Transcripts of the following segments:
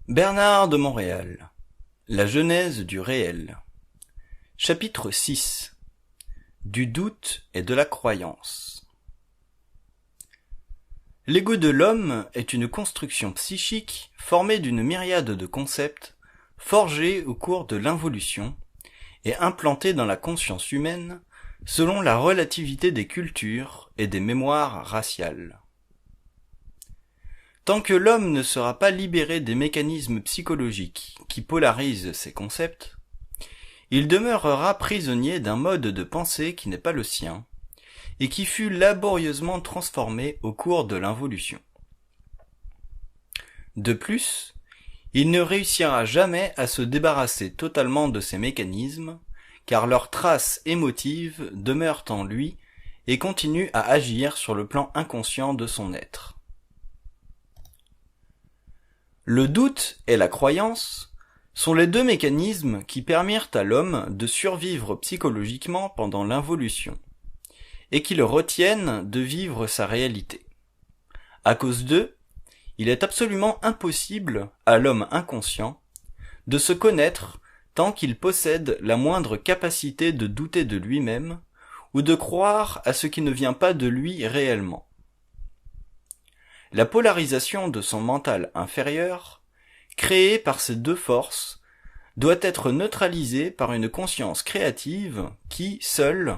Bernard de Montréal. La genèse du réel. Chapitre 6. Du doute et de la croyance. L'ego de l'homme est une construction psychique formée d'une myriade de concepts forgés au cours de l'involution et implantés dans la conscience humaine selon la relativité des cultures et des mémoires raciales. Tant que l'homme ne sera pas libéré des mécanismes psychologiques qui polarisent ces concepts, il demeurera prisonnier d'un mode de pensée qui n'est pas le sien et qui fut laborieusement transformé au cours de l'involution. De plus, il ne réussira jamais à se débarrasser totalement de ces mécanismes, car leurs traces émotives demeurent en lui et continuent à agir sur le plan inconscient de son être. Le doute et la croyance sont les deux mécanismes qui permirent à l'homme de survivre psychologiquement pendant l'involution, et qui le retiennent de vivre sa réalité. À cause d'eux, il est absolument impossible à l'homme inconscient de se connaître tant qu'il possède la moindre capacité de douter de lui-même ou de croire à ce qui ne vient pas de lui réellement. La polarisation de son mental inférieur, créée par ces deux forces, doit être neutralisée par une conscience créative qui, seule,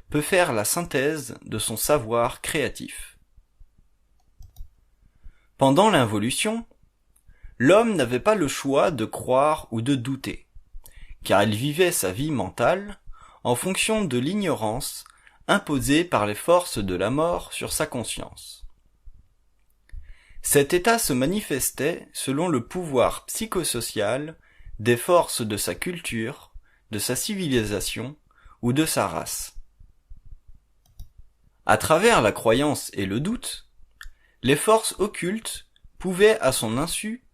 peut faire la synthèse de son savoir créatif. Pendant l'involution, l'homme n'avait pas le choix de croire ou de douter, car il vivait sa vie mentale en fonction de l'ignorance imposée par les forces de la mort sur sa conscience. Cet état se manifestait selon le pouvoir psychosocial des forces de sa culture, de sa civilisation ou de sa race. À travers la croyance et le doute, les forces occultes pouvaient à son insu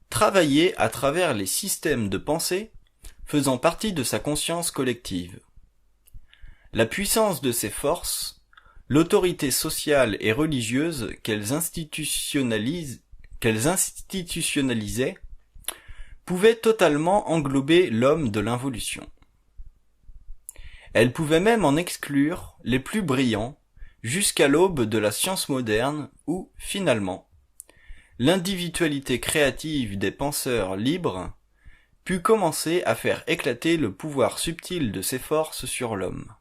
travailler à travers les systèmes de pensée faisant partie de sa conscience collective. La puissance de ces forces, l'autorité sociale et religieuse qu'elles institutionnalisaient, pouvait totalement englober l'homme de l'involution. Elle pouvait même en exclure les plus brillants jusqu'à l'aube de la science moderne où, finalement, l'individualité créative des penseurs libres put commencer à faire éclater le pouvoir subtil de ces forces sur l'homme.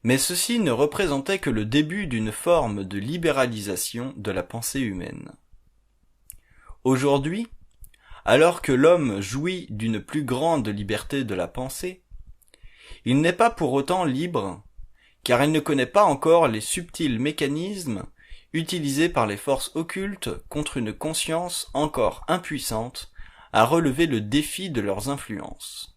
Mais ceci ne représentait que le début d'une forme de libéralisation de la pensée humaine. Aujourd'hui, alors que l'homme jouit d'une plus grande liberté de la pensée, il n'est pas pour autant libre, car il ne connaît pas encore les subtils mécanismes utilisés par les forces occultes contre une conscience encore impuissante à relever le défi de leurs influences.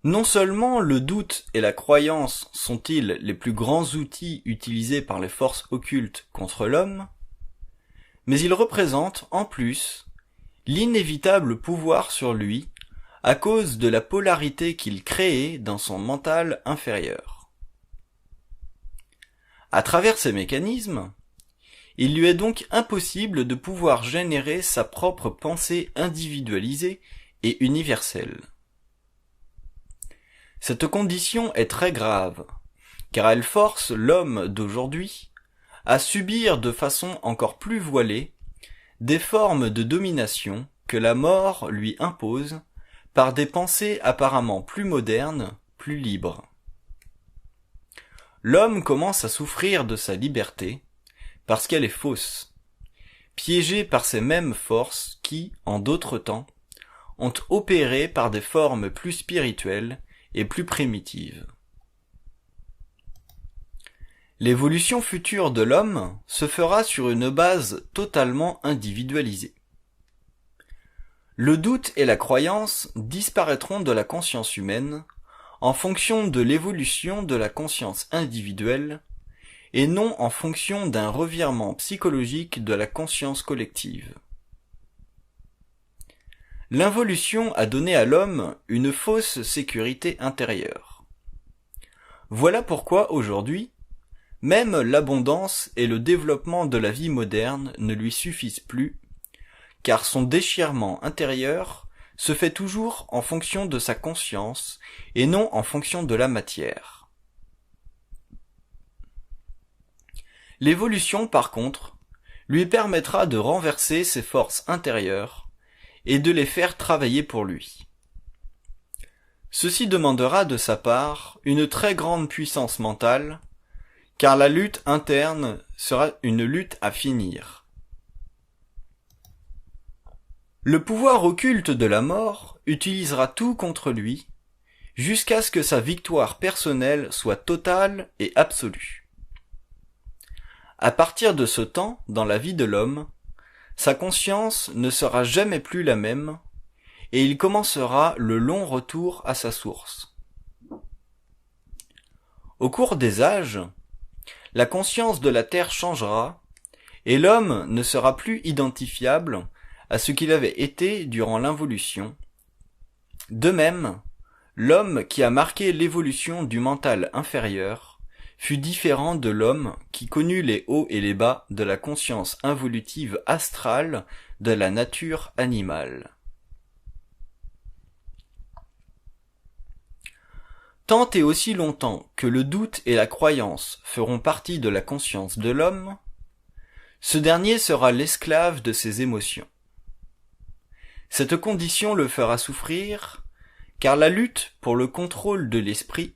Non seulement le doute et la croyance sont-ils les plus grands outils utilisés par les forces occultes contre l'homme, mais ils représentent, en plus, l'inévitable pouvoir sur lui à cause de la polarité qu'ils créent dans son mental inférieur. À travers ces mécanismes, il lui est donc impossible de pouvoir générer sa propre pensée individualisée et universelle. Cette condition est très grave, car elle force l'homme d'aujourd'hui à subir de façon encore plus voilée des formes de domination que la mort lui impose par des pensées apparemment plus modernes, plus libres. L'homme commence à souffrir de sa liberté parce qu'elle est fausse, piégée par ces mêmes forces qui, en d'autres temps, ont opéré par des formes plus spirituelles et plus primitive. L'évolution future de l'homme se fera sur une base totalement individualisée. Le doute et la croyance disparaîtront de la conscience humaine en fonction de l'évolution de la conscience individuelle et non en fonction d'un revirement psychologique de la conscience collective. L'involution a donné à l'homme une fausse sécurité intérieure. Voilà pourquoi aujourd'hui, même l'abondance et le développement de la vie moderne ne lui suffisent plus, car son déchirement intérieur se fait toujours en fonction de sa conscience et non en fonction de la matière. L'évolution, par contre, lui permettra de renverser ses forces intérieures et de les faire travailler pour lui. Ceci demandera de sa part une très grande puissance mentale, car la lutte interne sera une lutte à finir. Le pouvoir occulte de la mort utilisera tout contre lui, jusqu'à ce que sa victoire personnelle soit totale et absolue. À partir de ce temps, dans la vie de l'homme, sa conscience ne sera jamais plus la même, et il commencera le long retour à sa source. Au cours des âges, la conscience de la Terre changera, et l'homme ne sera plus identifiable à ce qu'il avait été durant l'involution. De même, l'homme qui a marqué l'évolution du mental inférieur fut différent de l'homme qui connut les hauts et les bas de la conscience involutive astrale de la nature animale. Tant et aussi longtemps que le doute et la croyance feront partie de la conscience de l'homme, ce dernier sera l'esclave de ses émotions. Cette condition le fera souffrir, car la lutte pour le contrôle de l'esprit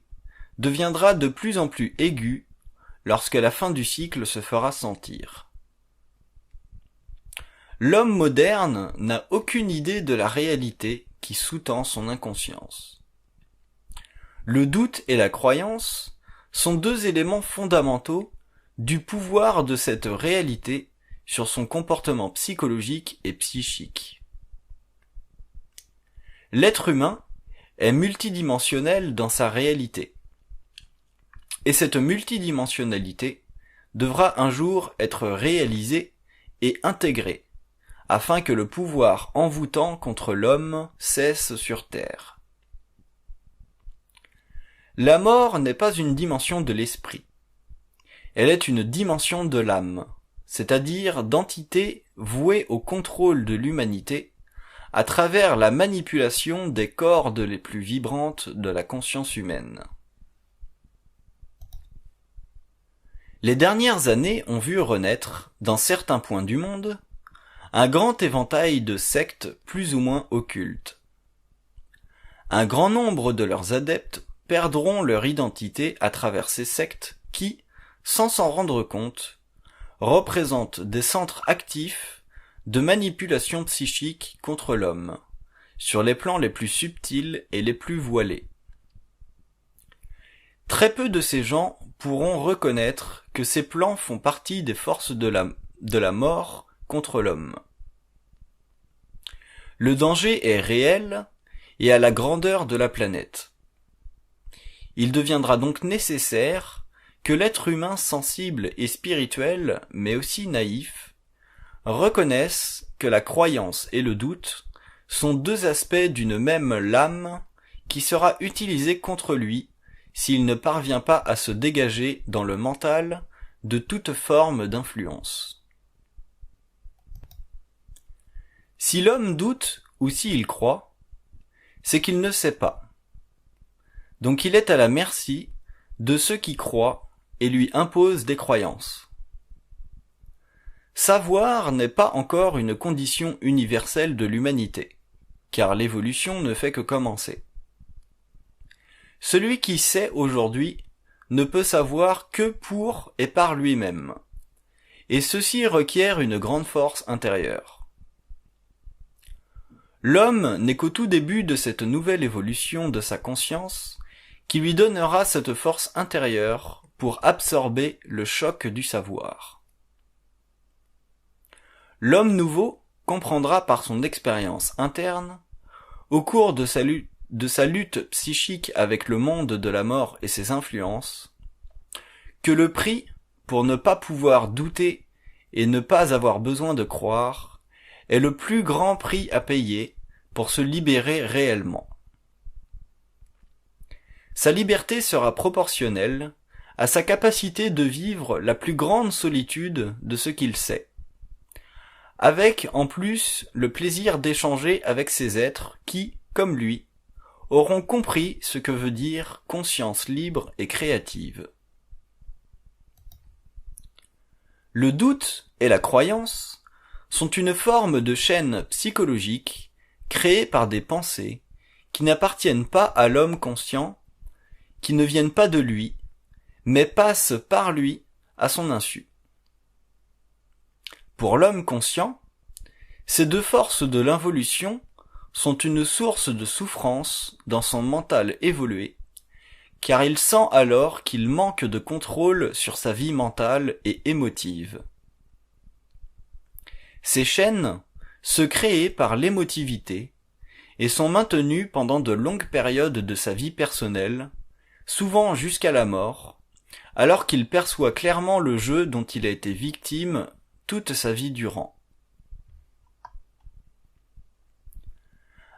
deviendra de plus en plus aiguë lorsque la fin du cycle se fera sentir. L'homme moderne n'a aucune idée de la réalité qui sous-tend son inconscience. Le doute et la croyance sont deux éléments fondamentaux du pouvoir de cette réalité sur son comportement psychologique et psychique. L'être humain est multidimensionnel dans sa réalité. Et cette multidimensionnalité devra un jour être réalisée et intégrée, afin que le pouvoir envoûtant contre l'homme cesse sur terre. La mort n'est pas une dimension de l'esprit. Elle est une dimension de l'âme, c'est-à-dire d'entité vouée au contrôle de l'humanité à travers la manipulation des cordes les plus vibrantes de la conscience humaine. Les dernières années ont vu renaître, dans certains points du monde, un grand éventail de sectes plus ou moins occultes. Un grand nombre de leurs adeptes perdront leur identité à travers ces sectes qui, sans s'en rendre compte, représentent des centres actifs de manipulation psychique contre l'homme, sur les plans les plus subtils et les plus voilés. Très peu de ces gens pourront reconnaître que ces plans font partie des forces de la mort contre l'homme. Le danger est réel et à la grandeur de la planète. Il deviendra donc nécessaire que l'être humain sensible et spirituel, mais aussi naïf, reconnaisse que la croyance et le doute sont deux aspects d'une même lame qui sera utilisée contre lui s'il ne parvient pas à se dégager dans le mental de toute forme d'influence. Si l'homme doute ou s'il croit, c'est qu'il ne sait pas. Donc il est à la merci de ceux qui croient et lui imposent des croyances. Savoir n'est pas encore une condition universelle de l'humanité, car l'évolution ne fait que commencer. Celui qui sait aujourd'hui ne peut savoir que pour et par lui-même, et ceci requiert une grande force intérieure. L'homme n'est qu'au tout début de cette nouvelle évolution de sa conscience qui lui donnera cette force intérieure pour absorber le choc du savoir. L'homme nouveau comprendra par son expérience interne, au cours de sa lutte psychique avec le monde de la mort et ses influences, que le prix pour ne pas pouvoir douter et ne pas avoir besoin de croire est le plus grand prix à payer pour se libérer réellement. Sa liberté sera proportionnelle à sa capacité de vivre la plus grande solitude de ce qu'il sait, avec en plus le plaisir d'échanger avec ces êtres qui, comme lui, auront compris ce que veut dire conscience libre et créative. Le doute et la croyance sont une forme de chaîne psychologique créée par des pensées qui n'appartiennent pas à l'homme conscient, qui ne viennent pas de lui, mais passent par lui à son insu. Pour l'homme conscient, ces deux forces de l'involution sont une source de souffrance dans son mental évolué, car il sent alors qu'il manque de contrôle sur sa vie mentale et émotive. Ces chaînes se créent par l'émotivité et sont maintenues pendant de longues périodes de sa vie personnelle, souvent jusqu'à la mort, alors qu'il perçoit clairement le jeu dont il a été victime toute sa vie durant.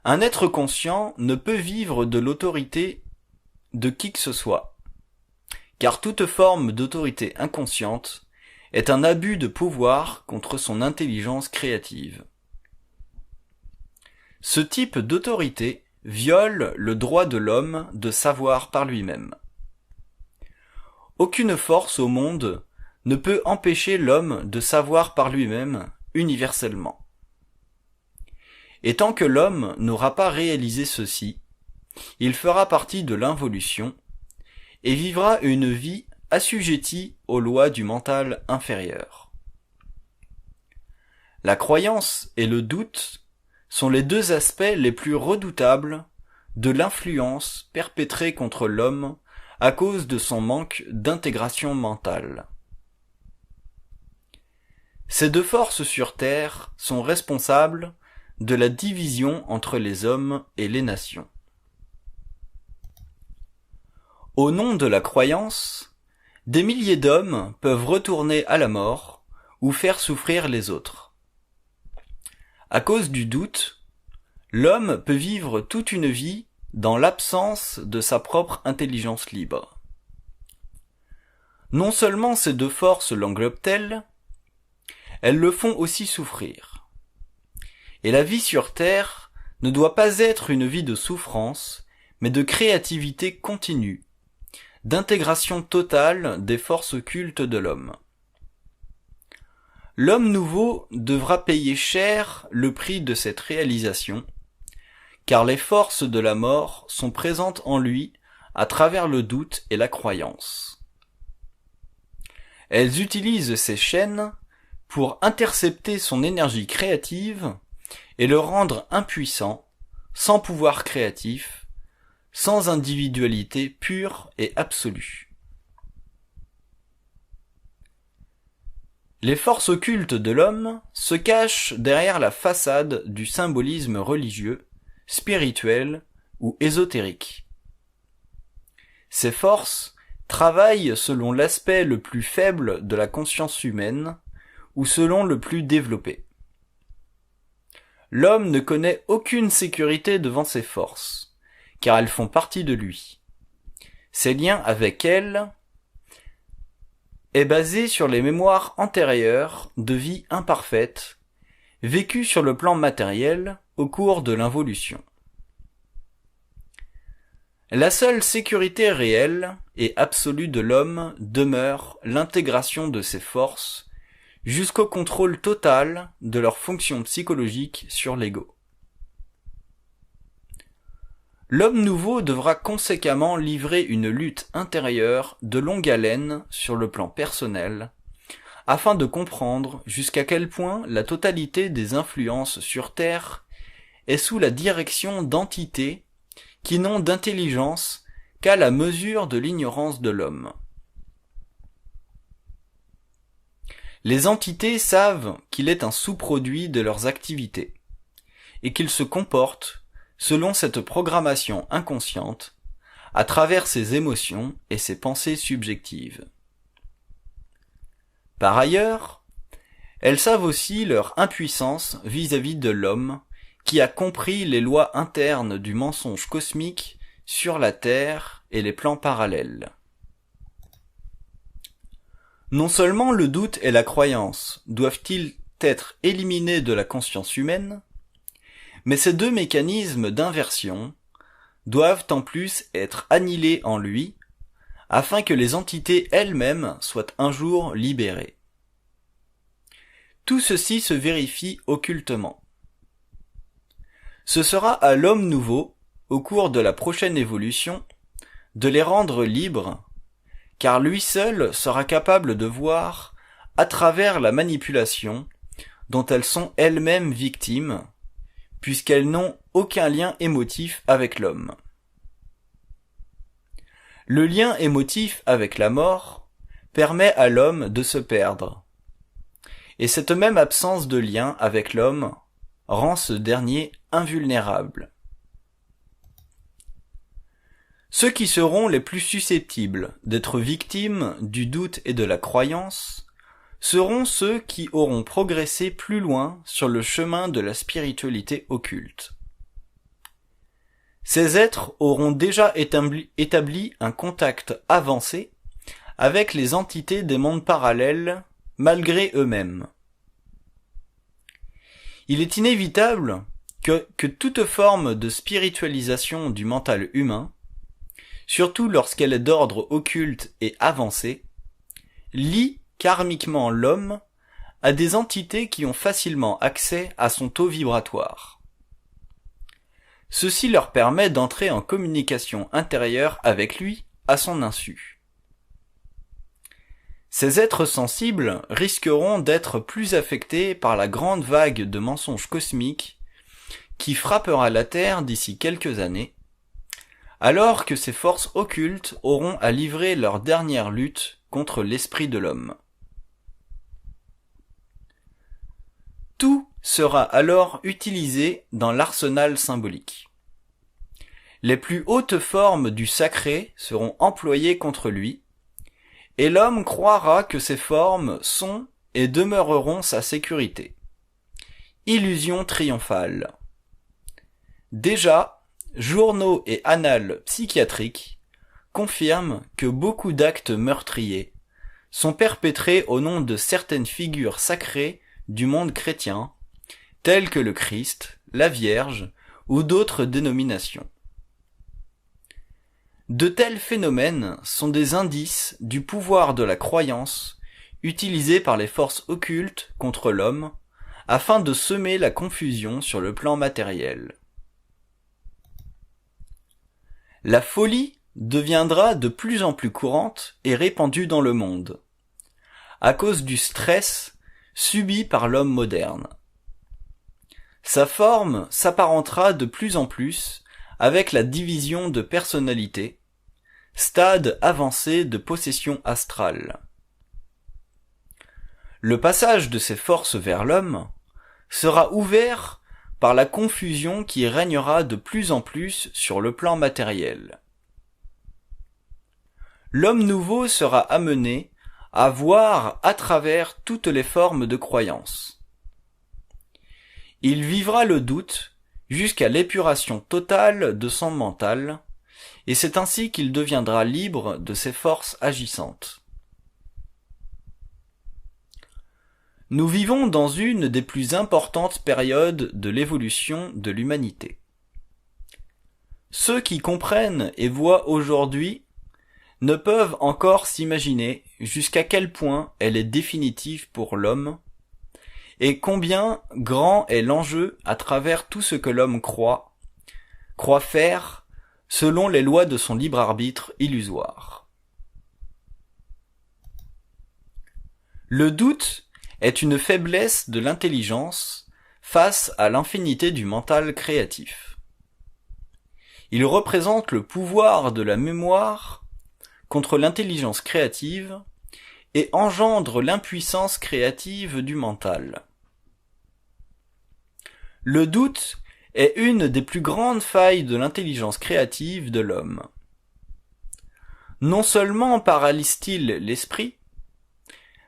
Un être conscient ne peut vivre de l'autorité de qui que ce soit, car toute forme d'autorité inconsciente est un abus de pouvoir contre son intelligence créative. Ce type d'autorité viole le droit de l'homme de savoir par lui-même. Aucune force au monde ne peut empêcher l'homme de savoir par lui-même universellement. Et tant que l'homme n'aura pas réalisé ceci, il fera partie de l'involution et vivra une vie assujettie aux lois du mental inférieur. La croyance et le doute sont les deux aspects les plus redoutables de l'influence perpétrée contre l'homme à cause de son manque d'intégration mentale. Ces deux forces sur Terre sont responsables de la division entre les hommes et les nations. Au nom de la croyance, des milliers d'hommes peuvent retourner à la mort ou faire souffrir les autres. À cause du doute, l'homme peut vivre toute une vie dans l'absence de sa propre intelligence libre. Non seulement ces deux forces l'englobent-elles, elles le font aussi souffrir. Et la vie sur Terre ne doit pas être une vie de souffrance, mais de créativité continue, d'intégration totale des forces occultes de l'homme. L'homme nouveau devra payer cher le prix de cette réalisation, car les forces de la mort sont présentes en lui à travers le doute et la croyance. Elles utilisent ces chaînes pour intercepter son énergie créative et le rendre impuissant, sans pouvoir créatif, sans individualité pure et absolue. Les forces occultes de l'homme se cachent derrière la façade du symbolisme religieux, spirituel ou ésotérique. Ces forces travaillent selon l'aspect le plus faible de la conscience humaine ou selon le plus développé. L'homme ne connaît aucune sécurité devant ces forces, car elles font partie de lui. Ses liens avec elles est basé sur les mémoires antérieures de vie imparfaite, vécues sur le plan matériel au cours de l'involution. La seule sécurité réelle et absolue de l'homme demeure l'intégration de ces forces jusqu'au contrôle total de leur fonction psychologique sur l'ego. L'homme nouveau devra conséquemment livrer une lutte intérieure de longue haleine sur le plan personnel, afin de comprendre jusqu'à quel point la totalité des influences sur Terre est sous la direction d'entités qui n'ont d'intelligence qu'à la mesure de l'ignorance de l'homme. Les entités savent qu'il est un sous-produit de leurs activités, et qu'il se comporte selon cette programmation inconsciente, à travers ses émotions et ses pensées subjectives. Par ailleurs, elles savent aussi leur impuissance vis-à-vis de l'homme qui a compris les lois internes du mensonge cosmique sur la Terre et les plans parallèles. Non seulement le doute et la croyance doivent-ils être éliminés de la conscience humaine, mais ces deux mécanismes d'inversion doivent en plus être annihilés en lui, afin que les entités elles-mêmes soient un jour libérées. Tout ceci se vérifie occultement. Ce sera à l'homme nouveau, au cours de la prochaine évolution, de les rendre libres, car lui seul sera capable de voir, à travers la manipulation, dont elles sont elles-mêmes victimes, puisqu'elles n'ont aucun lien émotif avec l'homme. Le lien émotif avec la mort permet à l'homme de se perdre, et cette même absence de lien avec l'homme rend ce dernier invulnérable. Ceux qui seront les plus susceptibles d'être victimes du doute et de la croyance seront ceux qui auront progressé plus loin sur le chemin de la spiritualité occulte. Ces êtres auront déjà établi un contact avancé avec les entités des mondes parallèles malgré eux-mêmes. Il est inévitable que toute forme de spiritualisation du mental humain, surtout lorsqu'elle est d'ordre occulte et avancé, lie karmiquement l'homme à des entités qui ont facilement accès à son taux vibratoire. Ceci leur permet d'entrer en communication intérieure avec lui à son insu. Ces êtres sensibles risqueront d'être plus affectés par la grande vague de mensonges cosmiques qui frappera la Terre d'ici quelques années, alors que ces forces occultes auront à livrer leur dernière lutte contre l'esprit de l'homme. Tout sera alors utilisé dans l'arsenal symbolique. Les plus hautes formes du sacré seront employées contre lui, et l'homme croira que ces formes sont et demeureront sa sécurité. Illusion triomphale. Déjà, journaux et annales psychiatriques confirment que beaucoup d'actes meurtriers sont perpétrés au nom de certaines figures sacrées du monde chrétien, tels que le Christ, la Vierge ou d'autres dénominations. De tels phénomènes sont des indices du pouvoir de la croyance utilisé par les forces occultes contre l'homme afin de semer la confusion sur le plan matériel. La folie deviendra de plus en plus courante et répandue dans le monde, à cause du stress subi par l'homme moderne. Sa forme s'apparentera de plus en plus avec la division de personnalité, stade avancé de possession astrale. Le passage de ces forces vers l'homme sera ouvert par la confusion qui régnera de plus en plus sur le plan matériel. L'homme nouveau sera amené à voir à travers toutes les formes de croyance. Il vivra le doute jusqu'à l'épuration totale de son mental, et c'est ainsi qu'il deviendra libre de ses forces agissantes. Nous vivons dans une des plus importantes périodes de l'évolution de l'humanité. Ceux qui comprennent et voient aujourd'hui ne peuvent encore s'imaginer jusqu'à quel point elle est définitive pour l'homme, et combien grand est l'enjeu à travers tout ce que l'homme croit faire selon les lois de son libre arbitre illusoire. Le doute est une faiblesse de l'intelligence face à l'infinité du mental créatif. Il représente le pouvoir de la mémoire contre l'intelligence créative et engendre l'impuissance créative du mental. Le doute est une des plus grandes failles de l'intelligence créative de l'homme. Non seulement paralyse-t-il l'esprit,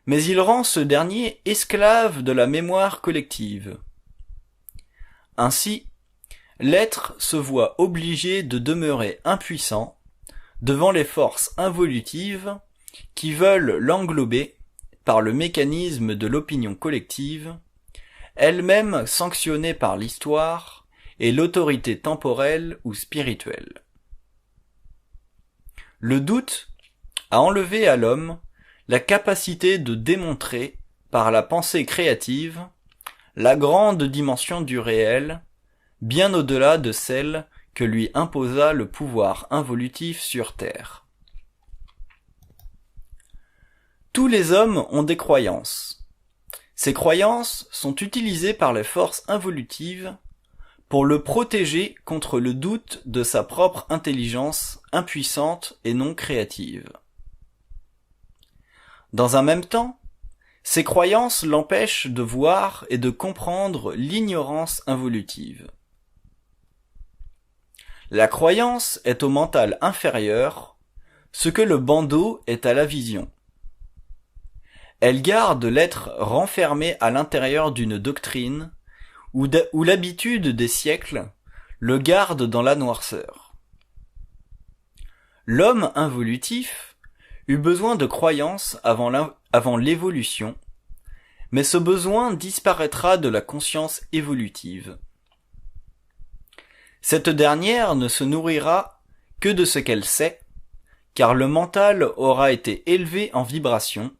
mais il rend ce dernier esclave de la mémoire collective. Ainsi, l'être se voit obligé de demeurer impuissant devant les forces involutives qui veulent l'englober par le mécanisme de l'opinion collective, elle-même sanctionnée par l'histoire et l'autorité temporelle ou spirituelle. Le doute a enlevé à l'homme la capacité de démontrer, par la pensée créative, la grande dimension du réel, bien au-delà de celle que lui imposa le pouvoir involutif sur Terre. Tous les hommes ont des croyances. Ces croyances sont utilisées par les forces involutives pour le protéger contre le doute de sa propre intelligence impuissante et non créative. Dans un même temps, ces croyances l'empêchent de voir et de comprendre l'ignorance involutive. La croyance est au mental inférieur, ce que le bandeau est à la vision. Elle garde l'être renfermé à l'intérieur d'une doctrine, où l'habitude des siècles le garde dans la noirceur. L'homme involutif eut besoin de croyances avant l'évolution, mais ce besoin disparaîtra de la conscience évolutive. Cette dernière ne se nourrira que de ce qu'elle sait, car le mental aura été élevé en vibration,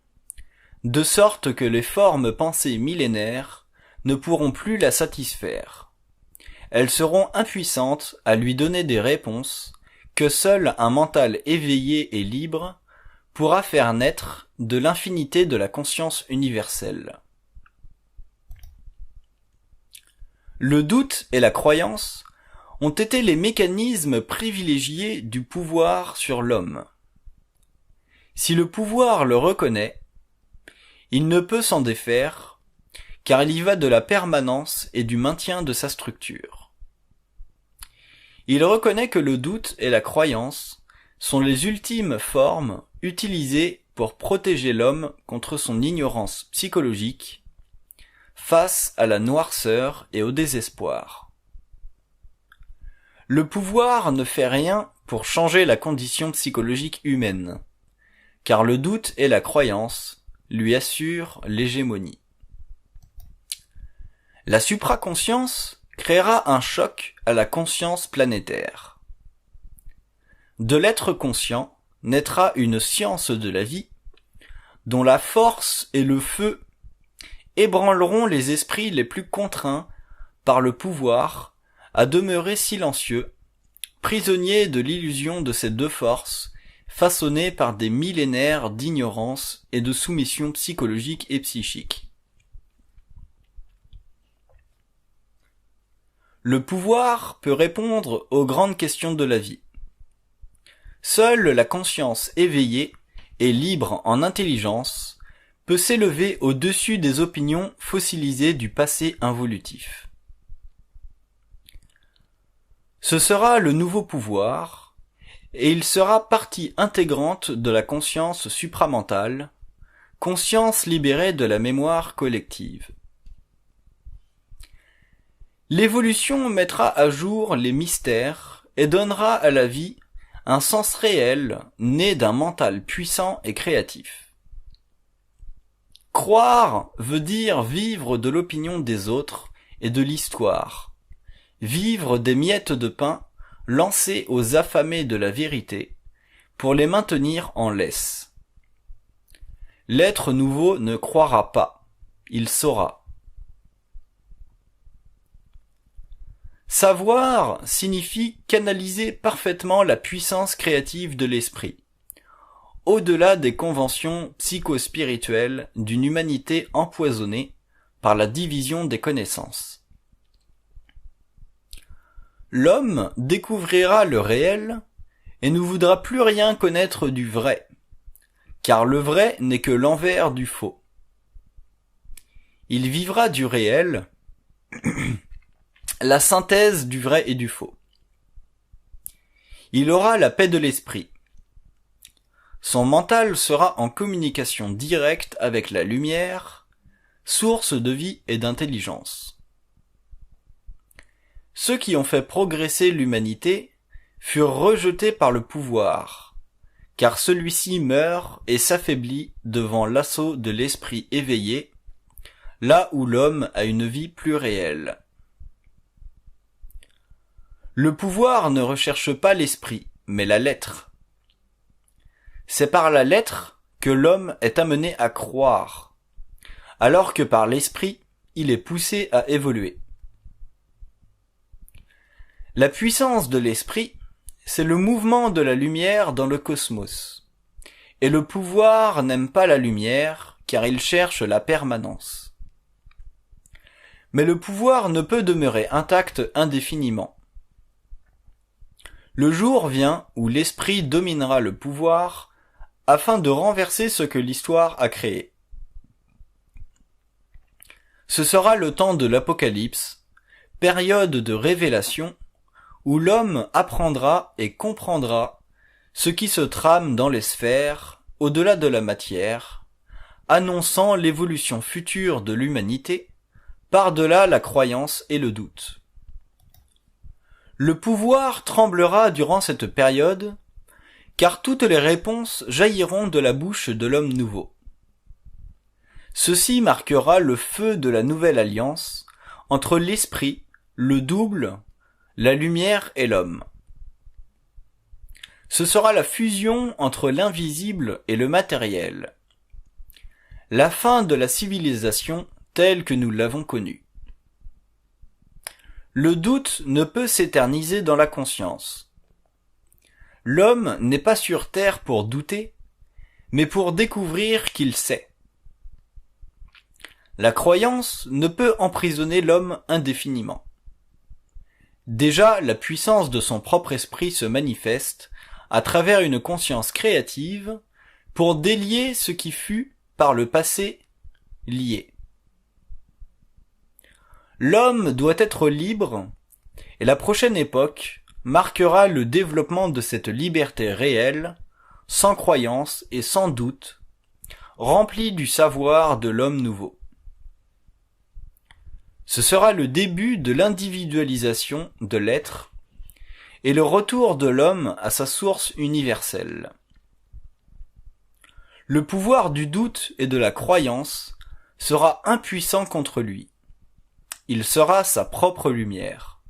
de sorte que les formes pensées millénaires ne pourront plus la satisfaire. Elles seront impuissantes à lui donner des réponses que seul un mental éveillé et libre pourra faire naître de l'infinité de la conscience universelle. Le doute et la croyance ont été les mécanismes privilégiés du pouvoir sur l'homme. Si le pouvoir le reconnaît, il ne peut s'en défaire, car il y va de la permanence et du maintien de sa structure. Il reconnaît que le doute et la croyance sont les ultimes formes utilisées pour protéger l'homme contre son ignorance psychologique face à la noirceur et au désespoir. Le pouvoir ne fait rien pour changer la condition psychologique humaine, car le doute et la croyance lui assurent l'hégémonie. La supraconscience créera un choc à la conscience planétaire. De l'être conscient naîtra une science de la vie, dont la force et le feu ébranleront les esprits les plus contraints par le pouvoir à demeurer silencieux, prisonniers de l'illusion de ces deux forces, façonnées par des millénaires d'ignorance et de soumission psychologique et psychique. Le pouvoir peut répondre aux grandes questions de la vie. Seule la conscience éveillée et libre en intelligence peut s'élever au-dessus des opinions fossilisées du passé involutif. Ce sera le nouveau pouvoir, et il sera partie intégrante de la conscience supramentale, conscience libérée de la mémoire collective. L'évolution mettra à jour les mystères et donnera à la vie un sens réel né d'un mental puissant et créatif. Croire veut dire vivre de l'opinion des autres et de l'histoire, vivre des miettes de pain lancées aux affamés de la vérité pour les maintenir en laisse. L'être nouveau ne croira pas, il saura. Savoir signifie canaliser parfaitement la puissance créative de l'esprit, au-delà des conventions psychospirituelles d'une humanité empoisonnée par la division des connaissances. L'homme découvrira le réel et ne voudra plus rien connaître du vrai, car le vrai n'est que l'envers du faux. Il vivra du réel, la synthèse du vrai et du faux. Il aura la paix de l'esprit. Son mental sera en communication directe avec la lumière, source de vie et d'intelligence. Ceux qui ont fait progresser l'humanité furent rejetés par le pouvoir, car celui-ci meurt et s'affaiblit devant l'assaut de l'esprit éveillé, là où l'homme a une vie plus réelle. Le pouvoir ne recherche pas l'esprit, mais la lettre. C'est par la lettre que l'homme est amené à croire, alors que par l'esprit, il est poussé à évoluer. La puissance de l'esprit, c'est le mouvement de la lumière dans le cosmos. Et le pouvoir n'aime pas la lumière, car il cherche la permanence. Mais le pouvoir ne peut demeurer intact indéfiniment. Le jour vient où l'esprit dominera le pouvoir afin de renverser ce que l'histoire a créé. Ce sera le temps de l'Apocalypse, période de révélation, où l'homme apprendra et comprendra ce qui se trame dans les sphères, au-delà de la matière, annonçant l'évolution future de l'humanité, par-delà la croyance et le doute. Le pouvoir tremblera durant cette période, car toutes les réponses jailliront de la bouche de l'homme nouveau. Ceci marquera le feu de la nouvelle alliance entre l'esprit, le double, la lumière et l'homme. Ce sera la fusion entre l'invisible et le matériel. La fin de la civilisation telle que nous l'avons connue. Le doute ne peut s'éterniser dans la conscience. L'homme n'est pas sur terre pour douter, mais pour découvrir qu'il sait. La croyance ne peut emprisonner l'homme indéfiniment. Déjà, la puissance de son propre esprit se manifeste à travers une conscience créative pour délier ce qui fut, par le passé, lié. L'homme doit être libre, et la prochaine époque marquera le développement de cette liberté réelle, sans croyance et sans doute, remplie du savoir de l'homme nouveau. Ce sera le début de l'individualisation de l'être et le retour de l'homme à sa source universelle. Le pouvoir du doute et de la croyance sera impuissant contre lui. Il sera sa propre lumière.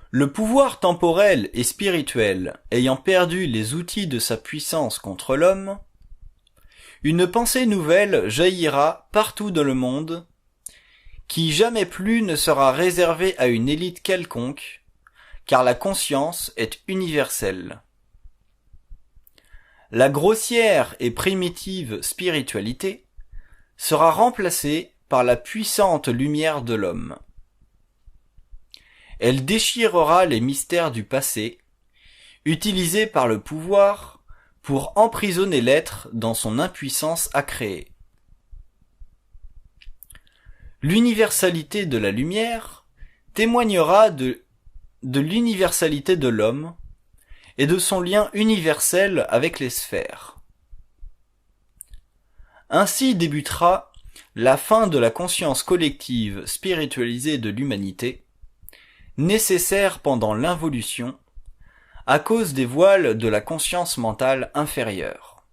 Le pouvoir temporel et spirituel ayant perdu les outils de sa puissance contre l'homme, une pensée nouvelle jaillira partout dans le monde, qui jamais plus ne sera réservée à une élite quelconque, car la conscience est universelle. La grossière et primitive spiritualité sera remplacée par la puissante lumière de l'homme. Elle déchirera les mystères du passé, utilisés par le pouvoir pour emprisonner l'être dans son impuissance à créer. L'universalité de la lumière témoignera de l'universalité de l'homme et de son lien universel avec les sphères. Ainsi débutera la fin de la conscience collective spiritualisée de l'humanité, nécessaire pendant l'involution, à cause des voiles de la conscience mentale inférieure.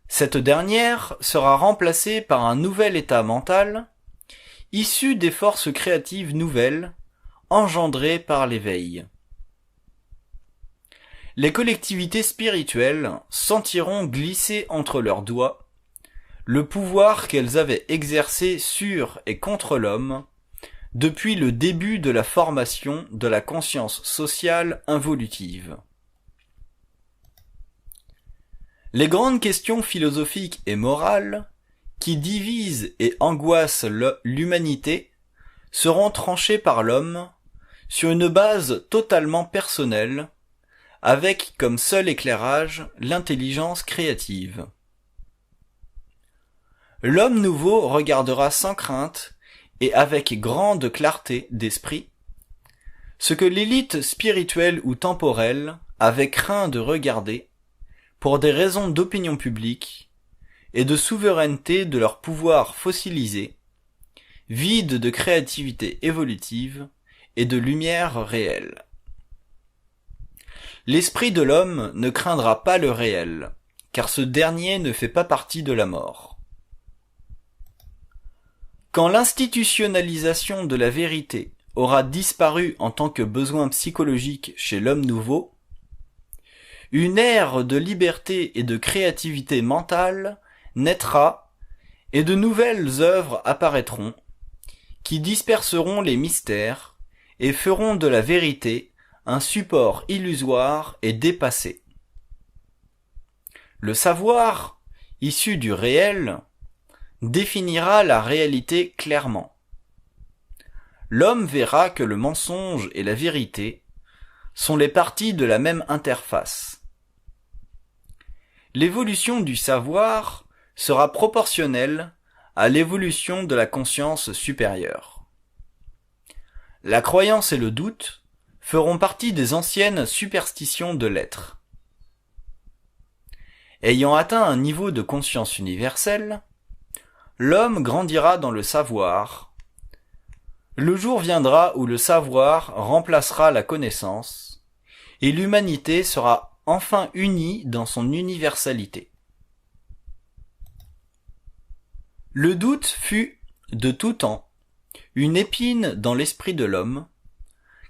Cette dernière sera remplacée par un nouvel état mental, issu des forces créatives nouvelles, engendrées par l'éveil. Les collectivités spirituelles sentiront glisser entre leurs doigts le pouvoir qu'elles avaient exercé sur et contre l'homme depuis le début de la formation de la conscience sociale involutive. Les grandes questions philosophiques et morales qui divisent et angoissent l'humanité seront tranchées par l'homme sur une base totalement personnelle, avec comme seul éclairage l'intelligence créative. L'homme nouveau regardera sans crainte et avec grande clarté d'esprit ce que l'élite spirituelle ou temporelle avait craint de regarder pour des raisons d'opinion publique et de souveraineté de leur pouvoir fossilisé, vide de créativité évolutive et de lumière réelle. L'esprit de l'homme ne craindra pas le réel, car ce dernier ne fait pas partie de la mort. Quand l'institutionnalisation de la vérité aura disparu en tant que besoin psychologique chez l'homme nouveau, une ère de liberté et de créativité mentale naîtra et de nouvelles œuvres apparaîtront qui disperseront les mystères et feront de la vérité un support illusoire et dépassé. Le savoir, issu du réel, définira la réalité clairement. L'homme verra que le mensonge et la vérité sont les parties de la même interface. L'évolution du savoir sera proportionnelle à l'évolution de la conscience supérieure. La croyance et le doute feront partie des anciennes superstitions de l'être. Ayant atteint un niveau de conscience universelle, l'homme grandira dans le savoir. Le jour viendra où le savoir remplacera la connaissance, et l'humanité sera enfin unie dans son universalité. Le doute fut, de tout temps, une épine dans l'esprit de l'homme,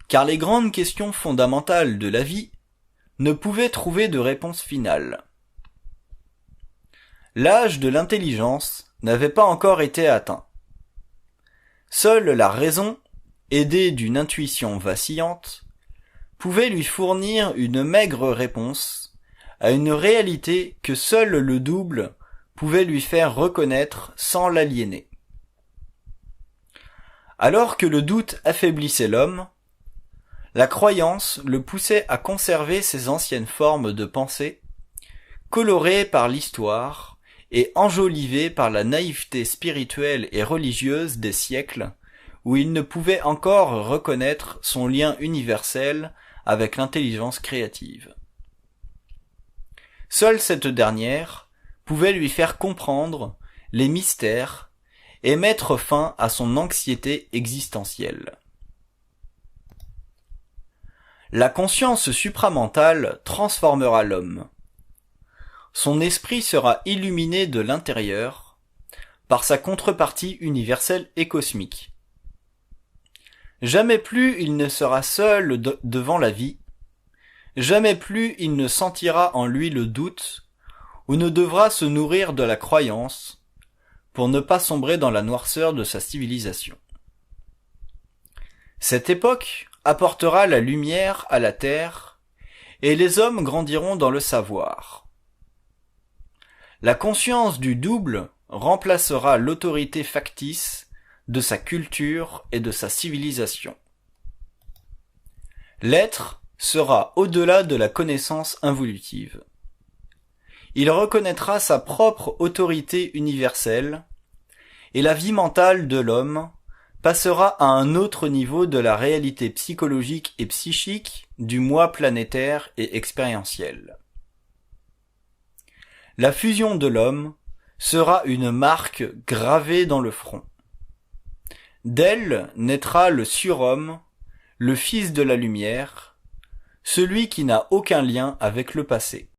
car les grandes questions fondamentales de la vie ne pouvaient trouver de réponse finale. L'âge de l'intelligence n'avait pas encore été atteint. Seule la raison, aidée d'une intuition vacillante, pouvait lui fournir une maigre réponse à une réalité que seul le double pouvait lui faire reconnaître sans l'aliéner. Alors que le doute affaiblissait l'homme, la croyance le poussait à conserver ses anciennes formes de pensée, colorées par l'histoire et enjolivées par la naïveté spirituelle et religieuse des siècles où il ne pouvait encore reconnaître son lien universel avec l'intelligence créative. Seule cette dernière pouvait lui faire comprendre les mystères et mettre fin à son anxiété existentielle. La conscience supramentale transformera l'homme. Son esprit sera illuminé de l'intérieur par sa contrepartie universelle et cosmique. Jamais plus il ne sera seul devant la vie, jamais plus il ne sentira en lui le doute ou ne devra se nourrir de la croyance pour ne pas sombrer dans la noirceur de sa civilisation. Cette époque apportera la lumière à la terre et les hommes grandiront dans le savoir. La conscience du double remplacera l'autorité factice de sa culture et de sa civilisation. L'être sera au-delà de la connaissance involutive. Il reconnaîtra sa propre autorité universelle et la vie mentale de l'homme passera à un autre niveau de la réalité psychologique et psychique du moi planétaire et expérientiel. La fusion de l'homme sera une marque gravée dans le front. D'elle naîtra le surhomme, le fils de la lumière, celui qui n'a aucun lien avec le passé.